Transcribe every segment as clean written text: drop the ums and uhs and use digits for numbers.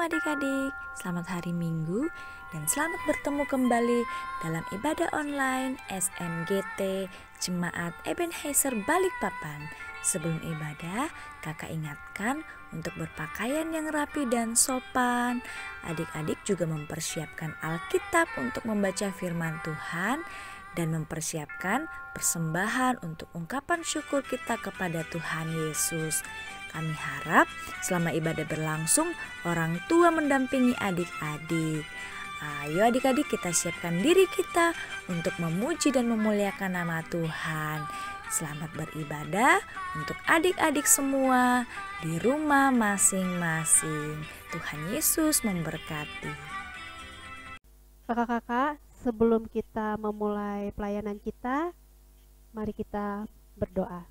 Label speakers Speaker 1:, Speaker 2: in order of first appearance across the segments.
Speaker 1: adik-adik, selamat hari Minggu dan selamat bertemu kembali dalam ibadah online SMGT Jemaat Ebenezer Balikpapan. Sebelum ibadah, kakak ingatkan untuk berpakaian yang rapi dan sopan. Adik-adik juga mempersiapkan Alkitab untuk membaca firman Tuhan dan mempersiapkan persembahan untuk ungkapan syukur kita kepada Tuhan Yesus. Kami harap selama ibadah berlangsung, orang tua mendampingi adik-adik. Ayo adik-adik, kita siapkan diri kita untuk memuji dan memuliakan nama Tuhan. Selamat beribadah untuk adik-adik semua di rumah masing-masing. Tuhan Yesus memberkati.
Speaker 2: Kakak-kakak, sebelum kita memulai pelayanan kita, mari kita berdoa.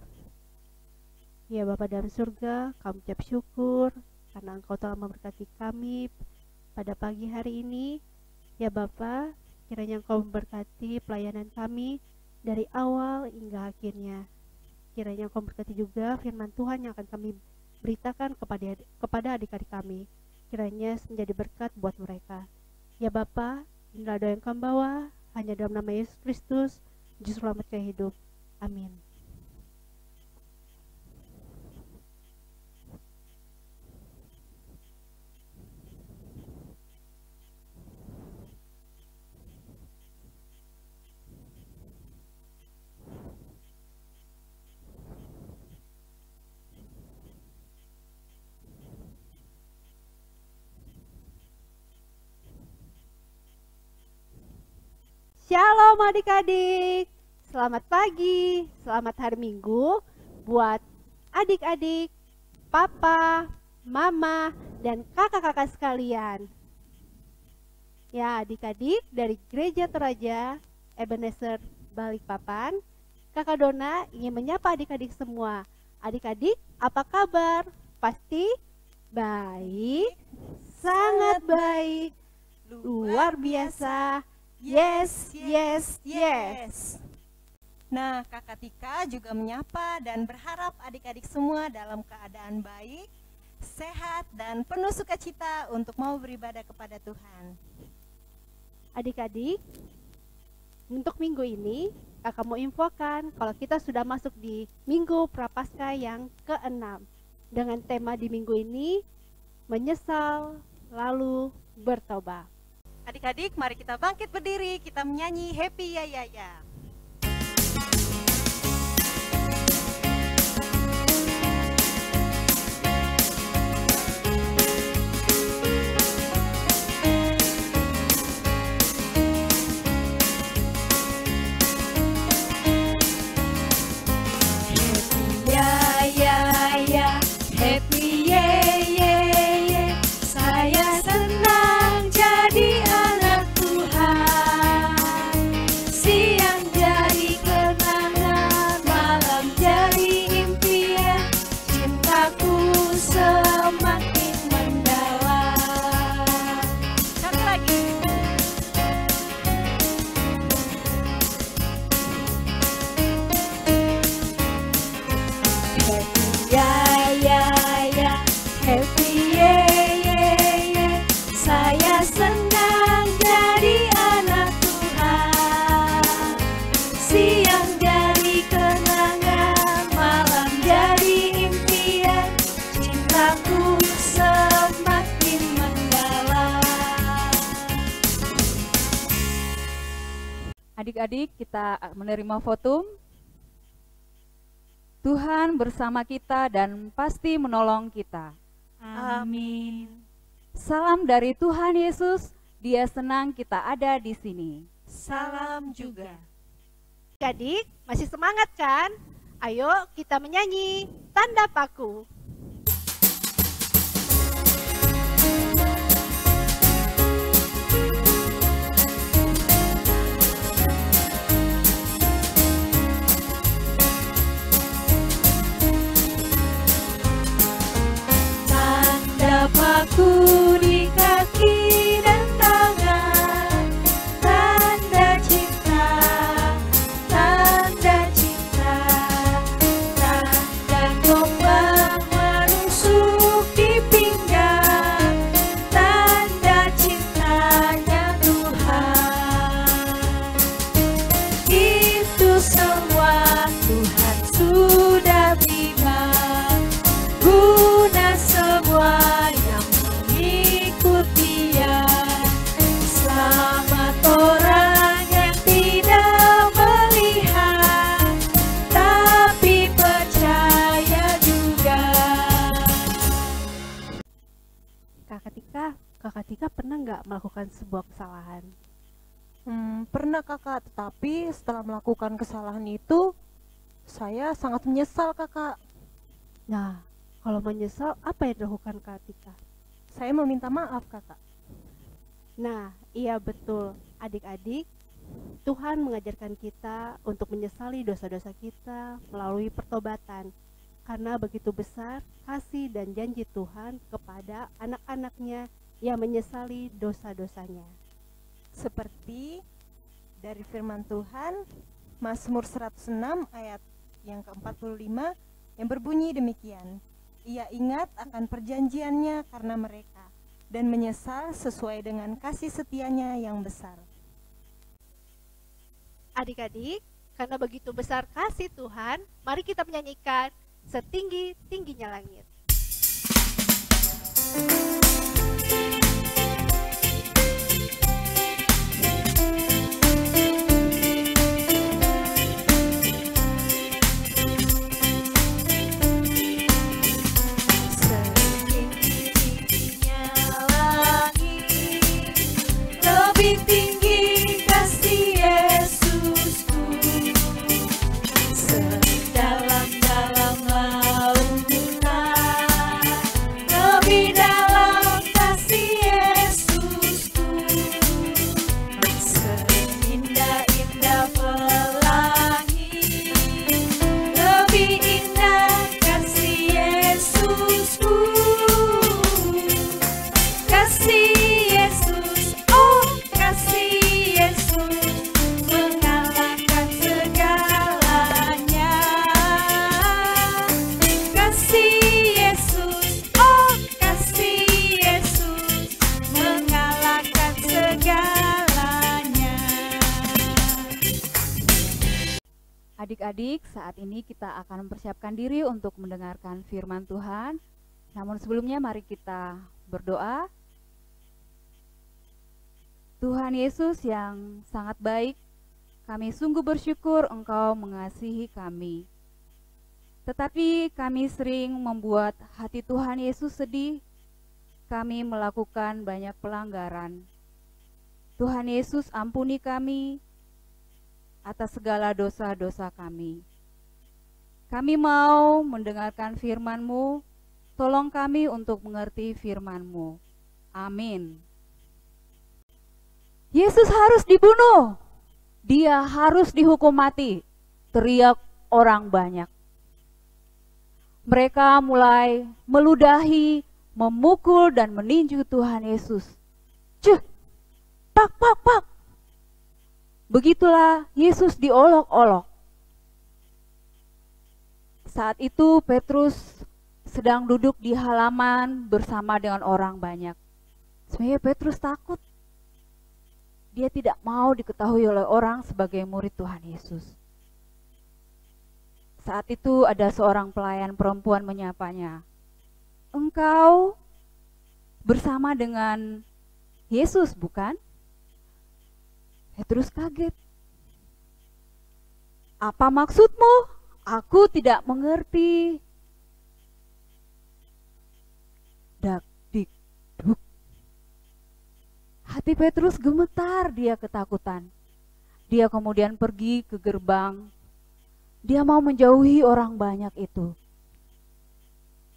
Speaker 2: Ya Bapa dalam surga, kami ucap syukur karena Engkau telah memberkati kami pada pagi hari ini. Ya Bapa, kiranya Engkau memberkati pelayanan kami dari awal hingga akhirnya. Kiranya Engkau memberkati juga firman Tuhan yang akan kami beritakan kepada adik-adik kami. Kiranya menjadi berkat buat mereka. Ya Bapa, inilah doa yang kami bawa, hanya dalam nama Yesus Kristus, Juru Selamat kami hidup. Amin. Shalom adik-adik, selamat pagi, selamat hari Minggu buat adik-adik, papa, mama, dan kakak-kakak sekalian. Ya adik-adik dari Gereja Toraja Ebenezer Balikpapan, Kakak Dona ingin menyapa adik-adik semua. Adik-adik apa kabar? Pasti baik, sangat baik, luar biasa. Yes, yes, yes.
Speaker 3: Nah, Kakak Tika juga menyapa dan berharap adik-adik semua dalam keadaan baik, sehat, dan penuh sukacita untuk mau beribadah kepada Tuhan.
Speaker 2: Adik-adik, untuk minggu ini, kakak mau infokan kalau kita sudah masuk di Minggu Prapaskah yang ke-6. Dengan tema di minggu ini, menyesal lalu bertobat.
Speaker 3: Adik-adik, mari kita bangkit berdiri, kita menyanyi Happy Ya Ya Ya.
Speaker 4: Adik-adik, kita menerima votum. Tuhan bersama kita dan pasti menolong kita.
Speaker 3: Amin.
Speaker 4: Salam dari Tuhan Yesus, Dia senang kita ada di sini.
Speaker 3: Salam juga.
Speaker 2: Adik-adik, masih semangat kan? Ayo kita menyanyi Tanda Paku.
Speaker 1: Paku di kaki dan tangan, tanda cinta, tanda cinta, tanda kau
Speaker 2: nggak melakukan sebuah kesalahan?
Speaker 5: Pernah kakak, tetapi setelah melakukan kesalahan itu saya sangat menyesal kakak.
Speaker 2: Nah, kalau menyesal apa yang dilakukan Kak Tika?
Speaker 5: Saya meminta maaf kakak.
Speaker 2: Nah, iya betul. Adik-adik, Tuhan mengajarkan kita untuk menyesali dosa-dosa kita melalui pertobatan. Karena begitu besar kasih dan janji Tuhan kepada anak-anaknya yang menyesali dosa-dosanya.
Speaker 3: Seperti dari firman Tuhan, Mazmur 106 ayat yang ke-45 yang berbunyi demikian. Ia ingat akan perjanjiannya karena mereka dan menyesal sesuai dengan kasih setianya yang besar.
Speaker 2: Adik-adik, karena begitu besar kasih Tuhan, mari kita menyanyikan setinggi-tingginya langit.
Speaker 1: Lebih tinggi kasih Yesusku, sedalam-dalam lautan. Lebih dalam kasih Yesusku, seindah-indah pelangi. Lebih indah kasih Yesusku, kasih Yesus, oh kasih Yesus, mengalahkan segalanya. Kasih Yesus, oh kasih Yesus, mengalahkan segalanya.
Speaker 4: Adik-adik, saat ini kita akan mempersiapkan diri untuk mendengarkan firman Tuhan. Namun sebelumnya mari kita berdoa. Tuhan Yesus yang sangat baik, kami sungguh bersyukur Engkau mengasihi kami. Tetapi kami sering membuat hati Tuhan Yesus sedih. Kami melakukan banyak pelanggaran. Tuhan Yesus, ampuni kami atas segala dosa-dosa kami. Kami mau mendengarkan firman-Mu. Tolong kami untuk mengerti firman-Mu. Amin. Yesus harus dibunuh. Dia harus dihukum mati. Teriak orang banyak. Mereka mulai meludahi, memukul dan meninju Tuhan Yesus. Cuh, pak, pak, pak. Begitulah Yesus diolok-olok. Saat itu Petrus sedang duduk di halaman bersama dengan orang banyak. Sebenarnya Petrus takut. Dia tidak mau diketahui oleh orang sebagai murid Tuhan Yesus. Saat itu ada seorang pelayan perempuan menyapanya. Engkau bersama dengan Yesus, bukan? Petrus kaget. Apa maksudmu? Aku tidak mengerti. Dak, dik, duk. Hati Petrus gemetar, dia ketakutan. Dia kemudian pergi ke gerbang. Dia mau menjauhi orang banyak itu.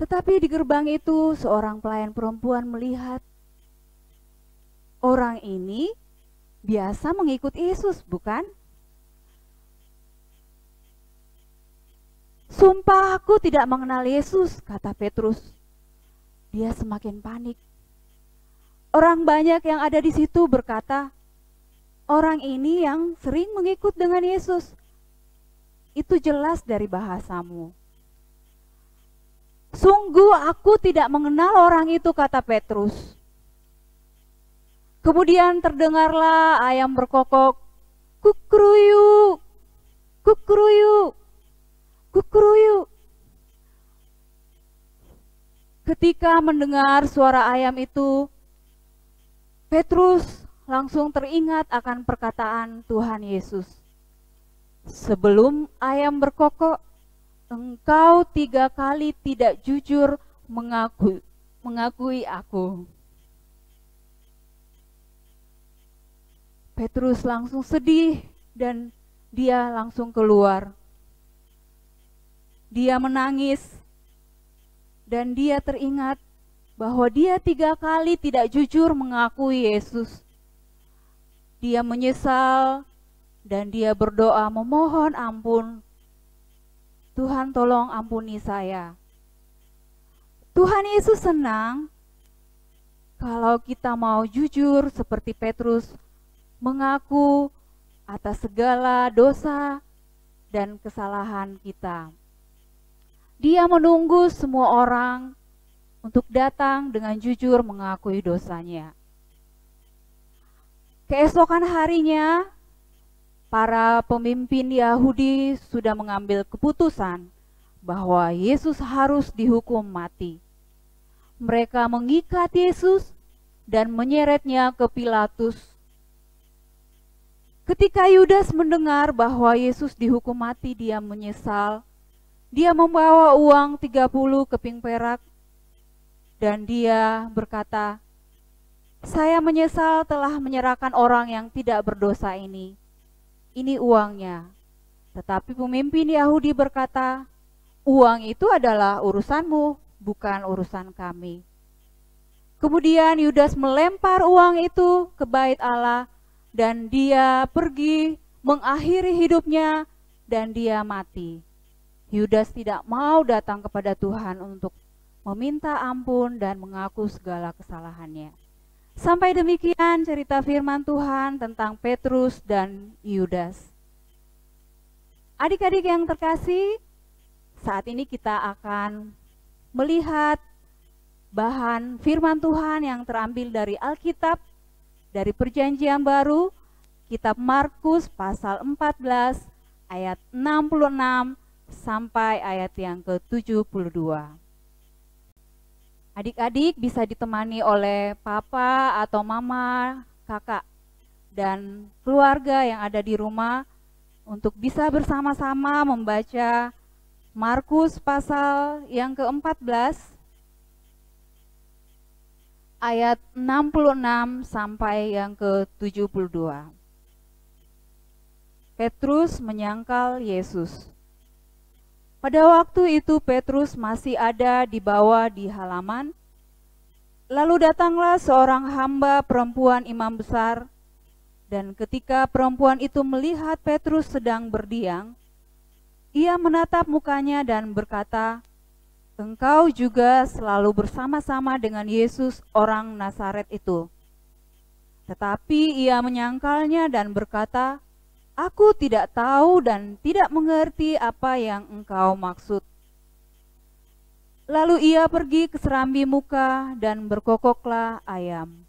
Speaker 4: Tetapi di gerbang itu seorang pelayan perempuan melihat orang ini biasa mengikuti Yesus, bukan? Sumpah aku tidak mengenal Yesus, kata Petrus. Dia semakin panik. Orang banyak yang ada di situ berkata, orang ini yang sering mengikut dengan Yesus. Itu jelas dari bahasamu. Sungguh aku tidak mengenal orang itu, kata Petrus. Kemudian terdengarlah ayam berkokok, kukruyuk, kukruyuk, kukruyuk. Ketika mendengar suara ayam itu, Petrus langsung teringat akan perkataan Tuhan Yesus. Sebelum ayam berkokok, engkau 3 kali tidak jujur mengakui aku. Petrus langsung sedih dan dia langsung keluar. Dia menangis dan dia teringat bahwa dia 3 kali tidak jujur mengakui Yesus. Dia menyesal dan dia berdoa memohon ampun. Tuhan, tolong ampuni saya. Tuhan Yesus senang kalau kita mau jujur seperti Petrus, mengaku atas segala dosa dan kesalahan kita. Dia menunggu semua orang untuk datang dengan jujur mengakui dosanya. Keesokan harinya, para pemimpin Yahudi sudah mengambil keputusan bahwa Yesus harus dihukum mati. Mereka mengikat Yesus dan menyeretnya ke Pilatus. Ketika Yudas mendengar bahwa Yesus dihukum mati, dia menyesal. Dia membawa uang 30 keping perak dan dia berkata, "Saya menyesal telah menyerahkan orang yang tidak berdosa ini. Ini uangnya." Tetapi pemimpin Yahudi berkata, "Uang itu adalah urusanmu, bukan urusan kami." Kemudian Yudas melempar uang itu ke bait Allah dan dia pergi mengakhiri hidupnya dan dia mati. Yudas tidak mau datang kepada Tuhan untuk meminta ampun dan mengaku segala kesalahannya. Sampai demikian cerita firman Tuhan tentang Petrus dan Yudas. Adik-adik yang terkasih, saat ini kita akan melihat bahan firman Tuhan yang terambil dari Alkitab, dari Perjanjian Baru, kitab Markus pasal 14 ayat 66 sampai ayat yang ke-72. Adik-adik bisa ditemani oleh papa atau mama, kakak, dan keluarga yang ada di rumah untuk bisa bersama-sama membaca Markus pasal yang ke-14 ayat 66 sampai yang ke-72. Petrus menyangkal Yesus. Pada waktu itu Petrus masih ada di bawah di halaman. Lalu datanglah seorang hamba perempuan imam besar, dan ketika perempuan itu melihat Petrus sedang berdiam, ia menatap mukanya dan berkata, "Engkau juga selalu bersama-sama dengan Yesus orang Nazaret itu." Tetapi ia menyangkalnya dan berkata, "Aku tidak tahu dan tidak mengerti apa yang engkau maksud." Lalu ia pergi ke serambi muka dan berkokoklah ayam.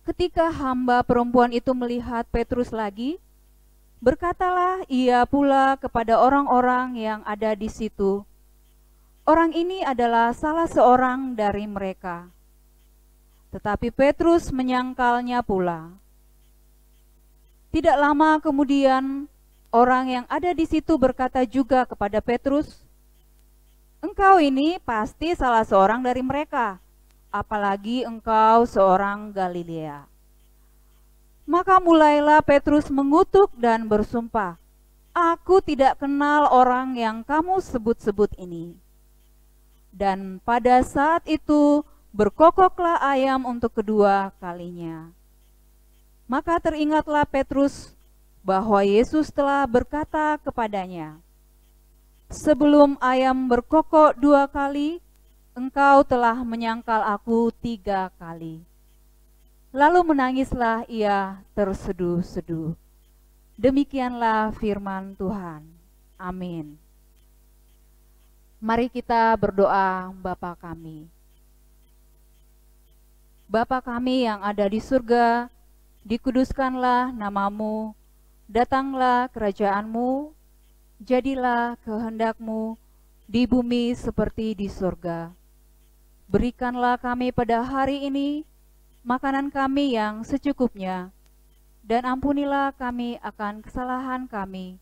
Speaker 4: Ketika hamba perempuan itu melihat Petrus lagi, berkatalah ia pula kepada orang-orang yang ada di situ, "Orang ini adalah salah seorang dari mereka." Tetapi Petrus menyangkalnya pula. Tidak lama kemudian, orang yang ada di situ berkata juga kepada Petrus, "Engkau ini pasti salah seorang dari mereka, apalagi engkau seorang Galilea." Maka mulailah Petrus mengutuk dan bersumpah, "Aku tidak kenal orang yang kamu sebut-sebut ini." Dan pada saat itu berkokoklah ayam untuk kedua kalinya. Maka teringatlah Petrus bahwa Yesus telah berkata kepadanya, "Sebelum ayam berkokok 2 kali, engkau telah menyangkal aku 3 kali." Lalu menangislah ia terseduh-seduh. Demikianlah firman Tuhan. Amin. Mari kita berdoa. Bapa kami. Bapa kami yang ada di surga, dikuduskanlah namamu, datanglah kerajaanmu, jadilah kehendakmu di bumi seperti di surga. Berikanlah kami pada hari ini makanan kami yang secukupnya, dan ampunilah kami akan kesalahan kami,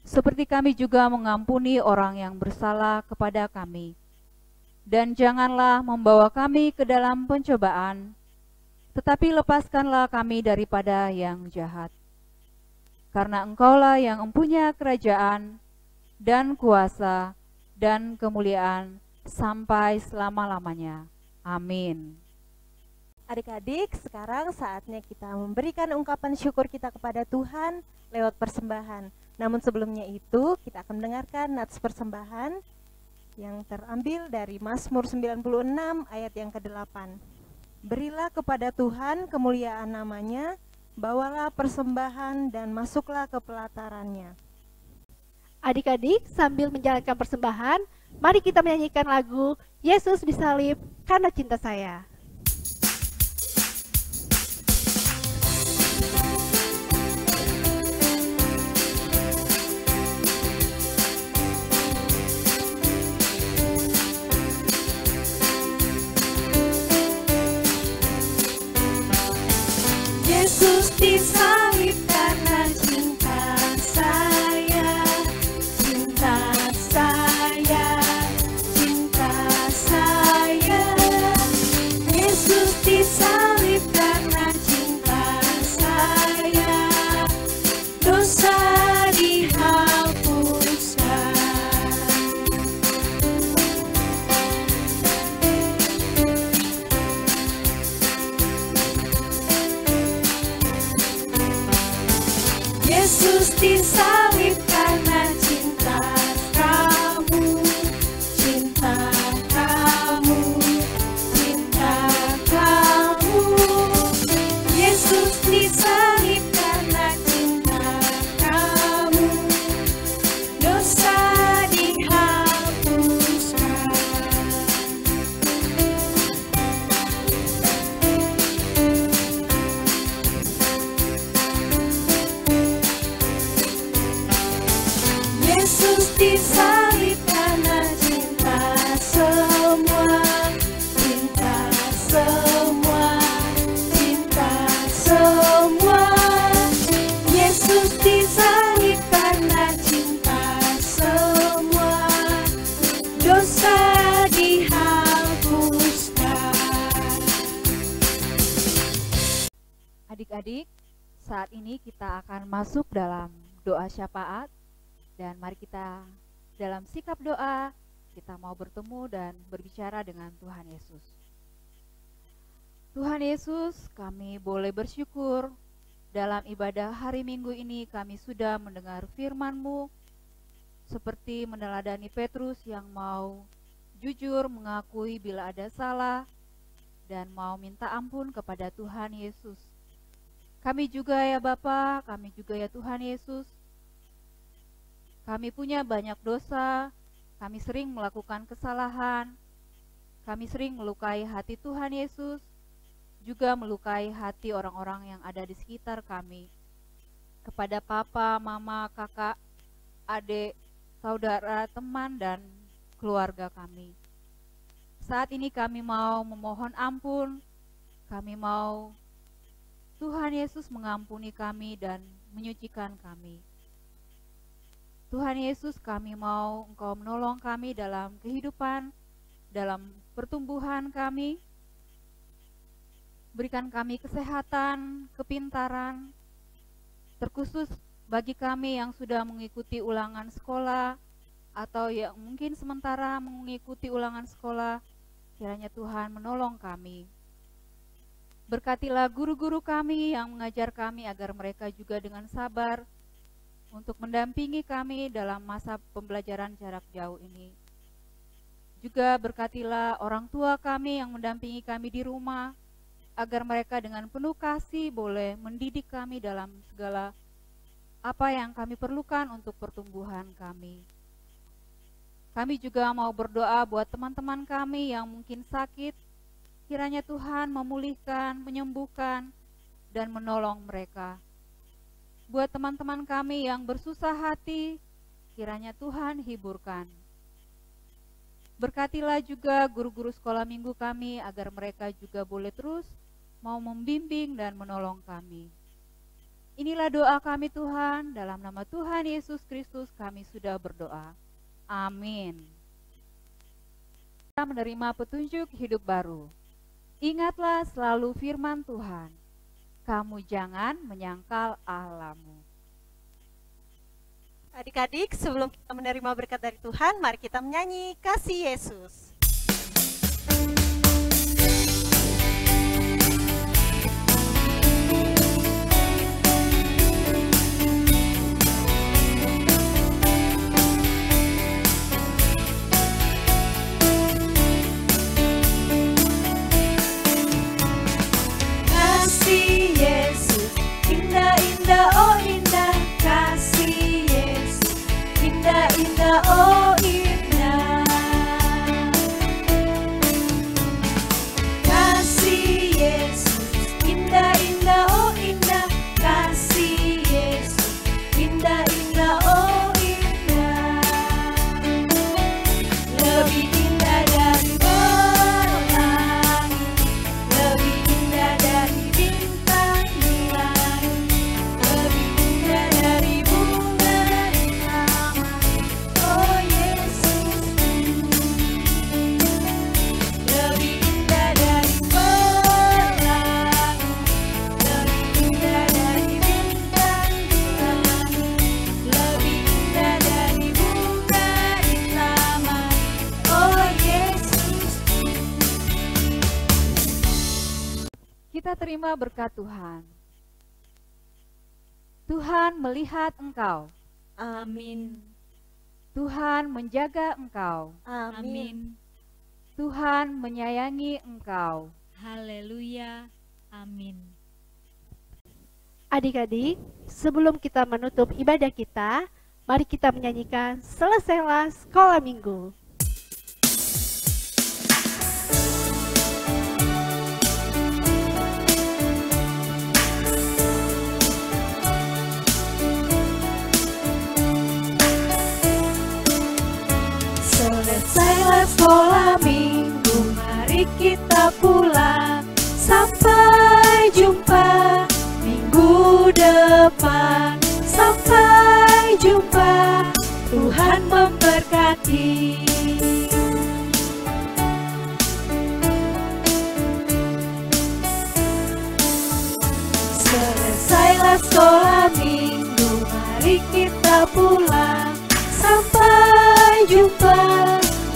Speaker 4: seperti kami juga mengampuni orang yang bersalah kepada kami. Dan janganlah membawa kami ke dalam pencobaan, tetapi lepaskanlah kami daripada yang jahat. Karena Engkaulah yang mempunyai kerajaan dan kuasa dan kemuliaan sampai selama-lamanya. Amin.
Speaker 3: Adik-adik, sekarang saatnya kita memberikan ungkapan syukur kita kepada Tuhan lewat persembahan. Namun sebelumnya itu, kita akan mendengarkan nats persembahan yang terambil dari Mazmur 96 ayat yang ke-8. Berilah kepada Tuhan kemuliaan namanya, bawalah persembahan dan masuklah ke pelatarannya.
Speaker 2: Adik-adik, sambil menjalankan persembahan, mari kita menyanyikan lagu Yesus disalib karena cinta saya.
Speaker 1: Yesus disalib karena cinta saya, cinta saya, cinta saya. Yesus disalib karena cinta saya, dosa dihapuskan. Yesus disalib karena cinta kamu, cinta kamu, cinta kamu. Yesus disalib karena cinta kamu, dosa dihapuskan. Yesus disalib karena cinta semua, cinta semua, cinta semua. Yesus disalib karena cinta semua, dosa dihapuskan.
Speaker 4: Adik-adik, saat ini kita akan masuk dalam doa syafaat. Dan mari kita dalam sikap doa, kita mau bertemu dan berbicara dengan Tuhan Yesus. Tuhan Yesus, kami boleh bersyukur dalam ibadah hari Minggu ini kami sudah mendengar firman-Mu, seperti meneladani Petrus yang mau jujur mengakui bila ada salah dan mau minta ampun kepada Tuhan Yesus. Kami juga ya Bapa, kami juga ya Tuhan Yesus, kami punya banyak dosa, kami sering melakukan kesalahan, kami sering melukai hati Tuhan Yesus, juga melukai hati orang-orang yang ada di sekitar kami. Kepada papa, mama, kakak, adik, saudara, teman, dan keluarga kami. Saat ini kami mau memohon ampun, kami mau Tuhan Yesus mengampuni kami dan menyucikan kami. Tuhan Yesus, kami mau Engkau menolong kami dalam kehidupan, dalam pertumbuhan kami. Berikan kami kesehatan, kepintaran, terkhusus bagi kami yang sudah mengikuti ulangan sekolah, atau yang mungkin sementara mengikuti ulangan sekolah, kiranya Tuhan menolong kami. Berkatilah guru-guru kami yang mengajar kami agar mereka juga dengan sabar untuk mendampingi kami dalam masa pembelajaran jarak jauh ini. Juga berkatilah orang tua kami yang mendampingi kami di rumah, agar mereka dengan penuh kasih boleh mendidik kami dalam segala apa yang kami perlukan untuk pertumbuhan kami. Kami juga mau berdoa buat teman-teman kami yang mungkin sakit, kiranya Tuhan memulihkan, menyembuhkan, dan menolong mereka. Buat teman-teman kami yang bersusah hati, kiranya Tuhan hiburkan. Berkatilah juga guru-guru sekolah minggu kami agar mereka juga boleh terus mau membimbing dan menolong kami. Inilah doa kami Tuhan, dalam nama Tuhan Yesus Kristus kami sudah berdoa. Amin. Kita menerima petunjuk hidup baru. Ingatlah selalu firman Tuhan. Kamu jangan menyangkal Allahmu.
Speaker 3: Adik-adik, sebelum kita menerima berkat dari Tuhan, mari kita menyanyi Kasih Yesus.
Speaker 1: Kasih Yesus, indah-indah, oh indah. Kasih Yesus, indah-indah, oh indah. Kasih Yesus, indah-indah, oh indah. Kasih Yesus, indah-indah, oh indah. Lebih indah dari pelangi, lebih indah dari bintang di langit, lebih indah dari bunga di taman. Oh Yesus, lebih indah dari pelangi, lebih indah dari bintang di langit, lebih indah dari bunga di taman. Oh Yesus.
Speaker 4: Kita terima berkat Tuhan. Tuhan melihat engkau.
Speaker 1: Amin.
Speaker 4: Tuhan menjaga engkau.
Speaker 1: Amin.
Speaker 4: Tuhan menyayangi engkau.
Speaker 1: Haleluya. Amin.
Speaker 2: Adik-adik, sebelum kita menutup ibadah kita, mari kita menyanyikan Selesailah Sekolah Minggu.
Speaker 1: Selesailah sekolah minggu, mari kita pulang. Sampai jumpa minggu depan. Sampai jumpa, Tuhan memberkati. Selesailah sekolah minggu, mari kita pulang. Sampai jumpa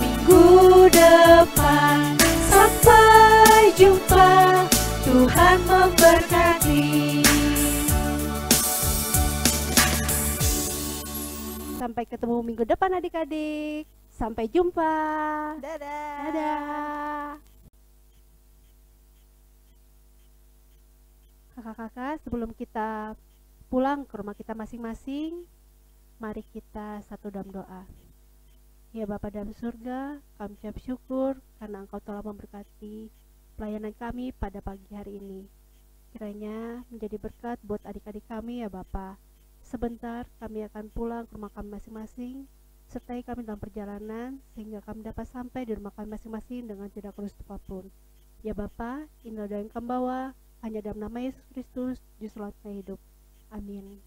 Speaker 1: minggu depan. Sampai jumpa, Tuhan memberkati.
Speaker 2: Sampai ketemu minggu depan adik-adik. Sampai jumpa.
Speaker 3: Dadah.
Speaker 2: Dadah. Kakak-kakak, sebelum kita pulang ke rumah kita masing-masing, mari kita satu dalam doa. Ya Bapa dalam surga, kami ucap syukur karena Engkau telah memberkati pelayanan kami pada pagi hari ini. Kiranya menjadi berkat buat adik-adik kami ya Bapa. Sebentar kami akan pulang ke rumah kami masing-masing. Sertai kami dalam perjalanan sehingga kami dapat sampai di rumah kami masing-masing dengan tidak kurus apapun. Ya Bapa, inilah doa yang kami bawa hanya dalam nama Yesus Kristus, Juru Selamat kami hidup. Amin.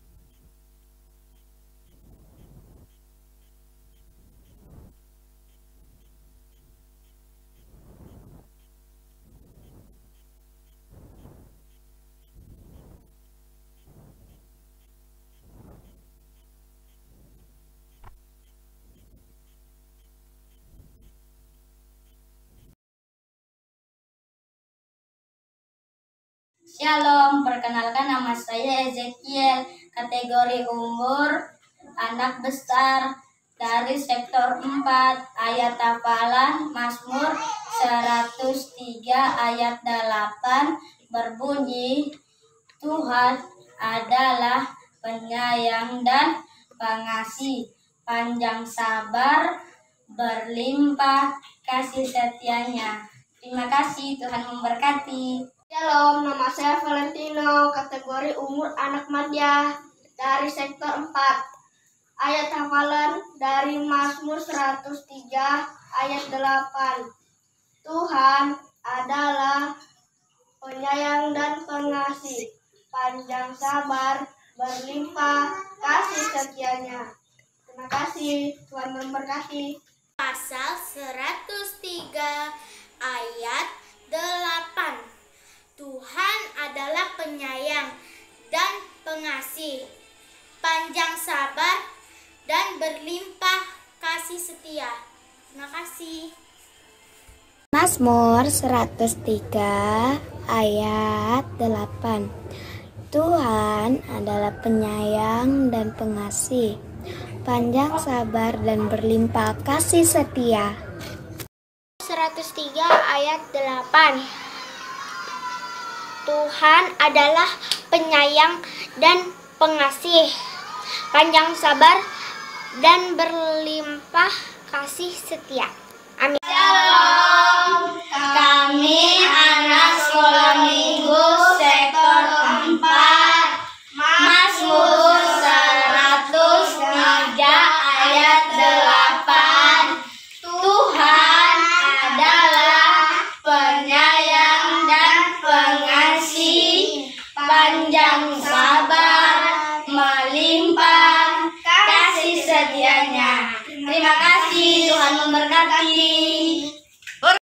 Speaker 6: Shalom, perkenalkan nama saya Ezekiel, kategori umur anak besar dari sektor 4, ayat hafalan Mazmur 103 ayat 8 berbunyi, Tuhan adalah penyayang dan pengasih, panjang sabar, berlimpah kasih setianya. Terima kasih, Tuhan memberkati.
Speaker 7: Shalom, nama saya Valentino, kategori umur anak madya dari sektor 4. Ayat hafalan dari Mazmur 103 ayat 8. Tuhan adalah penyayang dan pengasih, panjang sabar, berlimpah kasih setianya. Terima kasih, Tuhan memberkati.
Speaker 8: Pasal 103 ayat 8. Tuhan adalah penyayang dan pengasih, panjang sabar dan berlimpah kasih setia. Terima kasih.
Speaker 9: Mazmur 103 ayat 8. Tuhan adalah penyayang dan pengasih, panjang sabar dan berlimpah kasih setia.
Speaker 8: 103 ayat 8. Tuhan adalah penyayang dan pengasih, panjang sabar dan berlimpah kasih setia. Amin.
Speaker 6: Shalom, kami anak sekolah minggu sektor 4, Mazmur 103 ayat 8. Tuhan adalah penyayang dan pengasih, panjang sabar, melimpah kasih setianya. Terima kasih, Tuhan memberkati.